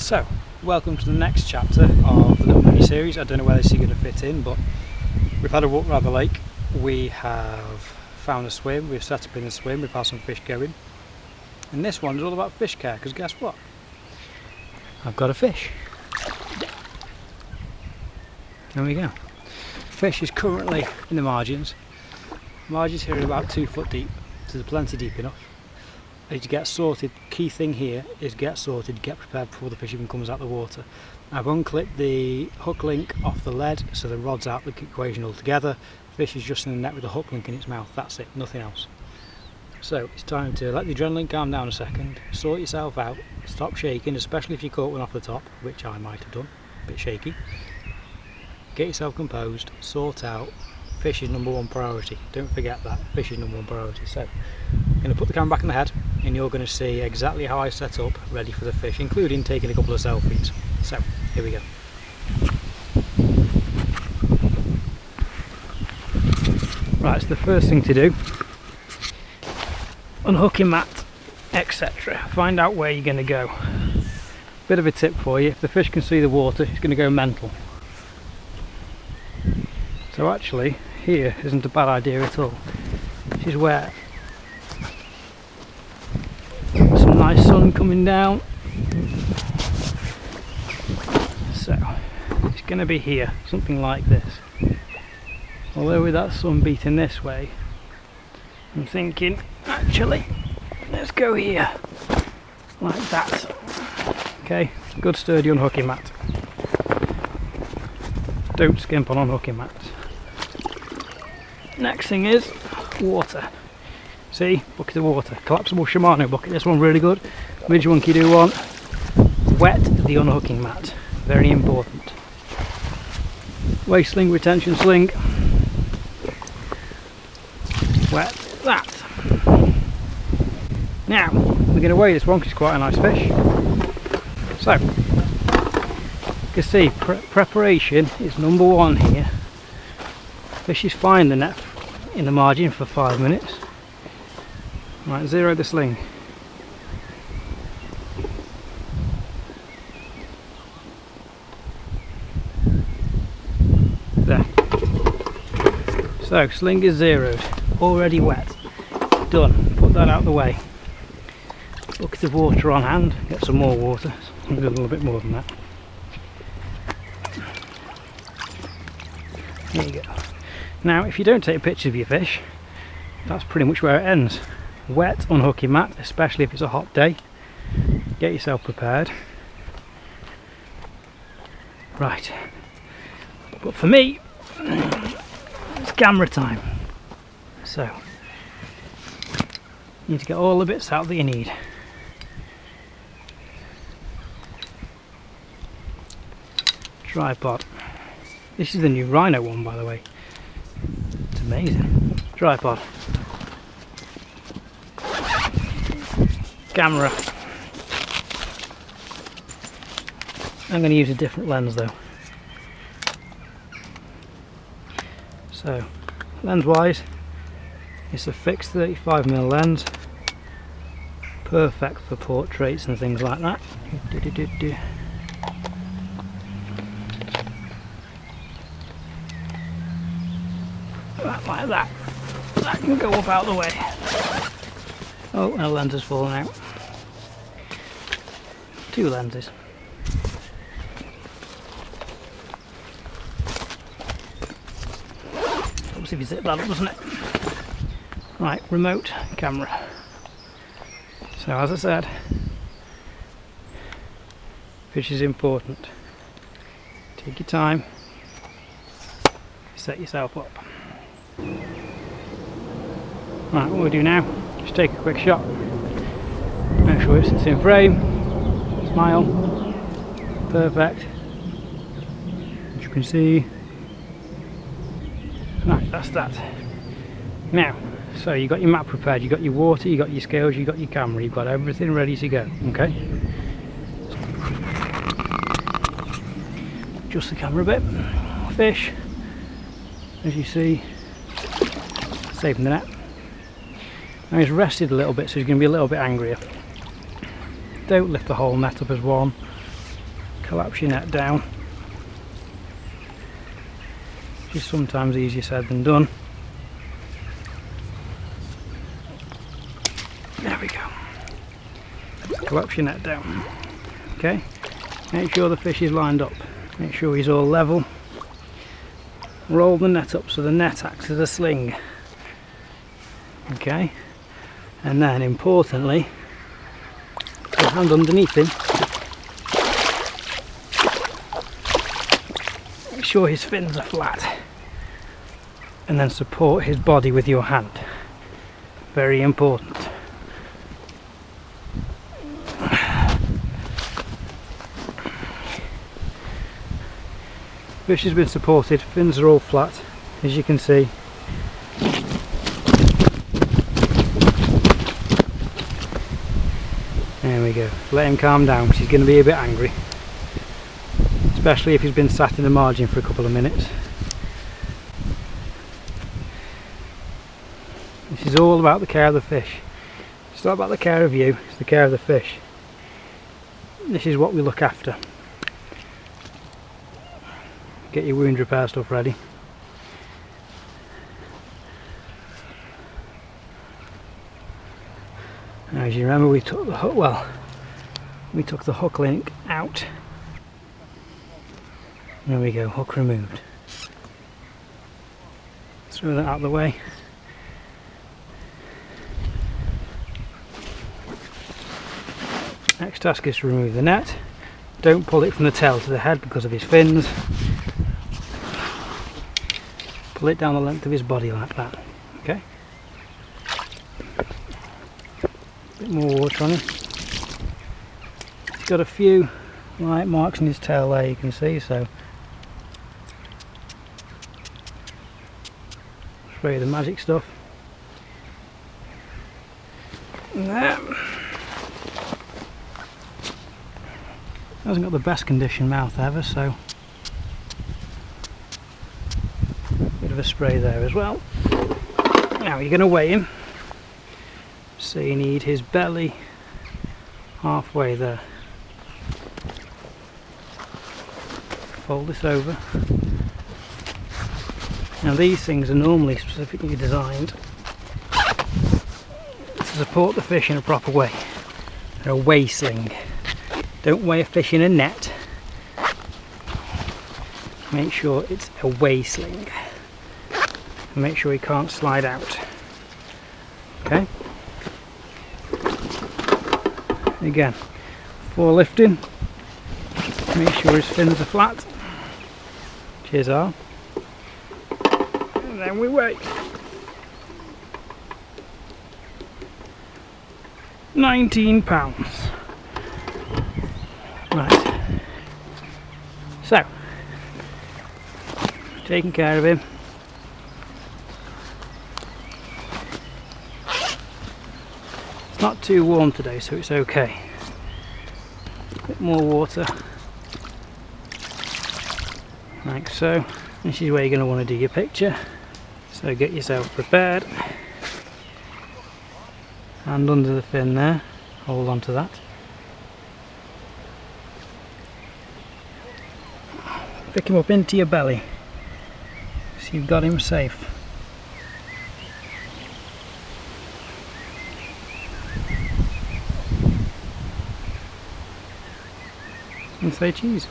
So, welcome to the next chapter of the little mini series. I don't know where this is going to fit in, but we've had a walk around the lake. We have found a swim, we've set up in the swim, we've had some fish going. And this one is all about fish care, because guess what? I've got a fish. There we go. Fish is currently in the margins. Margins here are about 2 foot deep, so they're plenty deep enough. I need to get sorted. Key thing here is get sorted, get prepared before the fish even comes out of the water. I've unclipped the hook link off the lead, so the rod's out the equation altogether. Fish is just in the net with the hook link in its mouth, that's it, nothing else. So it's time to let the adrenaline calm down a second, sort yourself out, stop shaking, especially if you caught one off the top, which I might have done, a bit shaky. Get yourself composed, sort out. Fish is number one priority, don't forget that, fish is number one priority. So I'm going to put the camera back in the head and you're going to see exactly how I set up ready for the fish, including taking a couple of selfies. So here we go. Right, so the first thing to do, unhooking mat, etc. Find out where you're going to go. Bit of a tip for you, if the fish can see the water, it's going to go mental. So actually, here isn't a bad idea at all. This is where some nice sun coming down. So it's going to be here, something like this. Although with that sun beating this way, I'm thinking actually let's go here, like that. Okay, good sturdy unhooking mat. Don't skimp on unhooking mats. Next thing is water. See, bucket of water, collapsible Shimano bucket, this one really good. Midge Monkey do one. Wet the unhooking mat, very important. Waist sling, retention sling. Wet that. Now, we're going to weigh this one because it's quite a nice fish. So, you can see preparation is number one here. Fish is fine the net in the margin for 5 minutes. Right, zero the sling. There. So sling is zeroed, already wet. Done. Put that out of the way. Bucket of water on hand. Get some more water. Maybe a little bit more than that. There you go. Now, if you don't take pictures of your fish, that's pretty much where it ends. Wet unhooking mat, especially if it's a hot day. Get yourself prepared. Right. But for me, it's camera time. So, you need to get all the bits out that you need. Tripod. This is the new Rhino one, by the way. It's amazing. Tripod. Camera. I'm going to use a different lens though. So, lens wise, it's a fixed 35mm lens. Perfect for portraits and things like that. Like that. That can go up out of the way. Oh, and a lens has fallen out. 2 lenses. Helps if you zip that up, doesn't it? Right, remote camera. So as I said, fish is important. Take your time. Set yourself up. Right, what we do now, just take a quick shot, make sure it's in frame, smile, perfect, as you can see. Right, that's that. Now, so you got your map prepared, you got your water, you got your scales, you got your camera, you've got everything ready to go, okay? Adjust the camera a bit, fish, as you see, saving the net. Now he's rested a little bit, so he's going to be a little bit angrier. Don't lift the whole net up as one, collapse your net down, which is sometimes easier said than done. There we go. Collapse your net down. Okay, make sure the fish is lined up, make sure he's all level. Roll the net up so the net acts as a sling. Okay, and then importantly, put your hand underneath him. Make sure his fins are flat, and then support his body with your hand. Very important. Fish has been supported, fins are all flat, as you can see. There we go. Let him calm down because he's going to be a bit angry, especially if he's been sat in the margin for a couple of minutes. This is all about the care of the fish. It's not about the care of you, it's the care of the fish. This is what we look after. Get your wound repair stuff ready. Now, as you remember, we took the hook, we took the hook link out. There we go, hook removed. Throw that out of the way. Next task is to remove the net. Don't pull it from the tail to the head because of his fins. Pull it down the length of his body like that. Okay. Bit more water on him. He's got a few light marks in his tail there, you can see. So spray the magic stuff. And there. Hasn't got the best conditioned mouth ever, so bit of a spray there as well. Now you're going to weigh him, so you need his belly halfway there. Fold this over. Now these things are normally specifically designed to support the fish in a proper way. They're a weigh sling. Don't weigh a fish in a net. Make sure it's a weigh sling. And make sure he can't slide out. Okay? Again, before lifting, make sure his fins are flat. Cheers, Al. And then we weigh. 19 pounds. Right. So, taking care of him. It's not too warm today, so it's okay. A bit more water, like so. This is where you're going to want to do your picture. So get yourself prepared. Hand under the fin there. Hold on to that. Pick him up into your belly, so you've got him safe. And say cheese.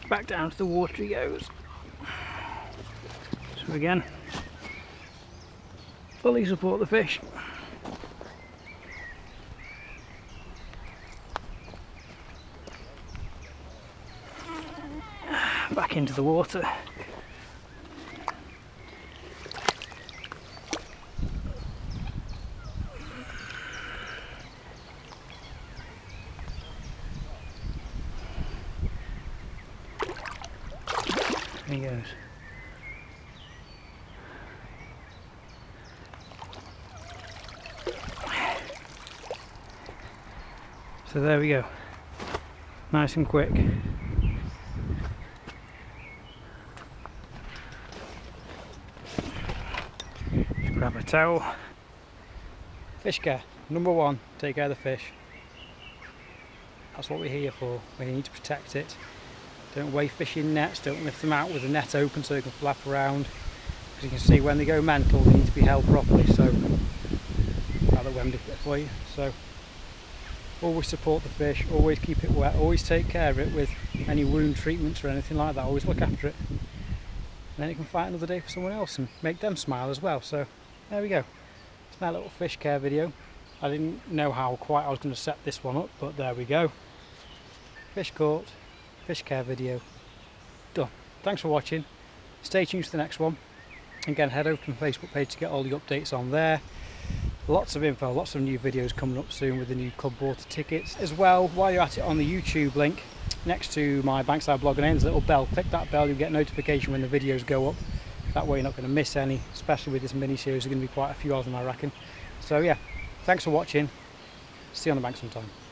Back down to the water he goes. So again, fully support the fish. Back into the water. There he goes. So there we go, nice and quick. Grab a towel. Fish care. Number one, take care of the fish. That's what we're here for. We need to protect it. Don't weigh fish in nets, don't lift them out with the net open so they can flap around. As you can see, when they go mental, they need to be held properly. So, rather wemmed it for you. So, always support the fish, always keep it wet, always take care of it with any wound treatments or anything like that. Always look after it. And then it can fight another day for someone else and make them smile as well. So, there we go. It's my little fish care video. I didn't know how quite I was going to set this one up, but there we go. Fish caught, fish care video, done. Thanks for watching. Stay tuned for the next one. Again, head over to my Facebook page to get all the updates on there. Lots of info, lots of new videos coming up soon with the new club water tickets. As well, while you're at it, on the YouTube link next to my Bankside blog and there's a little bell. Click that bell, you'll get notification when the videos go up. That way you're not going to miss any, especially with this mini series. There's going to be quite a few of them, I reckon. So yeah, thanks for watching. See you on the bank sometime.